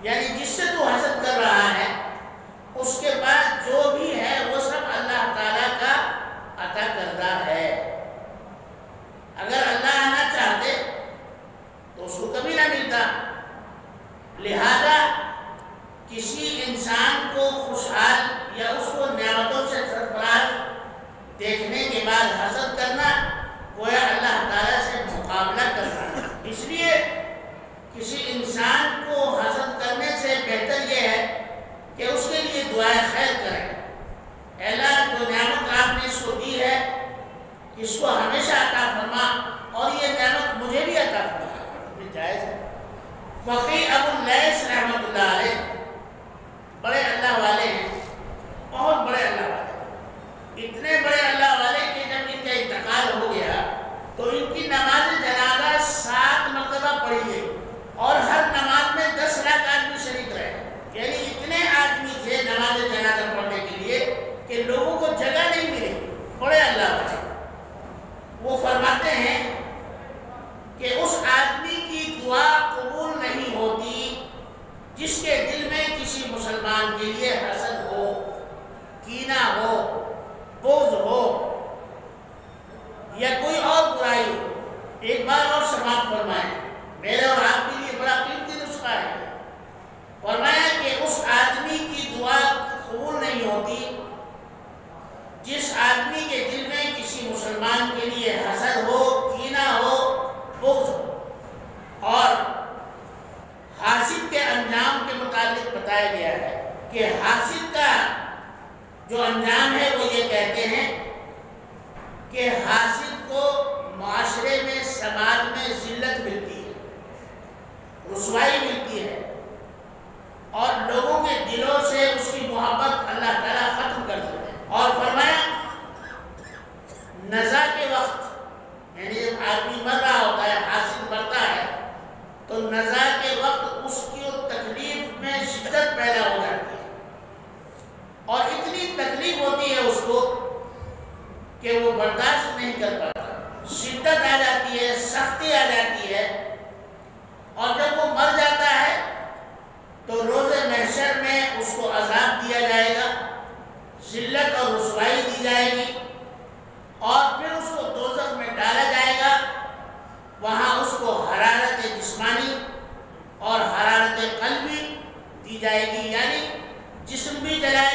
یعنی جس سے تو حسد کر رہا ہے اس کے بعد جو بھی ہے وہ سب اللہ تعالیٰ کا عطا کردہ ہے. اگر اللہ نہ چاہتے تو اس کو کبھی نہ ملتا. لہذا کسی انسان کو خوشحال یا اس کو نعمتوں سے سرفراز دیکھنے کے بعد حسد کرنا گویا اللہ تعالیٰ سے مقابلہ کرنا ہے. اس لیے کسی انسان کو حسد کرنے سے بہتر یہ ہے کہ اس کے لیے دعائے خیر کریں. اے اللہ جو نعمت آپ نے اس کو دی ہے اس کو ہمیشہ عطا فرما اور یہ نعمت مجھے بھی عطا فرما. یہ جائز ہے. فقی ابو اللیث رحمۃ اللہ علیہ بڑے اللہ والے ہیں, بہت بڑے اللہ والے, اتنے بڑے اللہ والے کہ جب ان کا انتقال ہو گیا تو ان کی نماز جنازہ 7 مرتبہ پڑھی گئی اور ہر نماز میں 10 لاکھ آدمی شریک رہے. یعنی اتنے آدمی تھے نماز جنازہ پڑھنے کے لیے کہ لوگوں کو جگہ نہیں ملی. بڑے اللہ والے. وہ فرماتے ہیں کہ اس آدمی کی دعا قبول نہیں ہوتی جس کے دل میں کسی مسلمان کے لیے حسد ہو, کینہ ہو, بغض ہو یا کوئی اور برائی ہو. ایک بار اور سماعت فرمائیں, میرے اور آپ کے لیے بڑا قیمتی نسخہ ہے. فرمایا کہ اس آدمی کی دعا قبول نہیں ہوتی جس آدمی کے دل میں کسی مسلمان کے لیے حسد ہو, کینہ ہو, بغض ہو. اور حاسد کے انجام کے متعلق بتایا گیا ہے کہ حاسد کا جو انجام ہے وہ یہ کہتے ہیں کہ حاسد کو معاشرے میں, سماج میں ذلت ملتی ہے, رسوائی ملتی ہے اور لوگوں کے دلوں سے اس کی محبت اللہ تعالیٰ ختم کر دیتے ہیں. اور فرمایا نزا کے وقت یعنی جب آدمی مر رہا ہوتا ہے, حاسد مرتا ہے تو نزا کے وقت اس کی تکلیف میں شدت پیدا ہو جاتی ہے اور اتنی تکلیف ہوتی ہے اس کو کہ وہ برداشت نہیں کر پاتا. شدت آ جاتی ہے, سختی آ جاتی ہے اور جب وہ مر جاتا ہے تو روز محشر میں اس کو عذاب دیا جائے گا, ذلت اور رسوائی دی جائے گی اور پھر اس کو دوزخ میں ڈالا جائے گا. وہاں اس کو حرارت جسمانی اور حرارت قلبی دی جائے گی, یعنی جسم بھی جلائے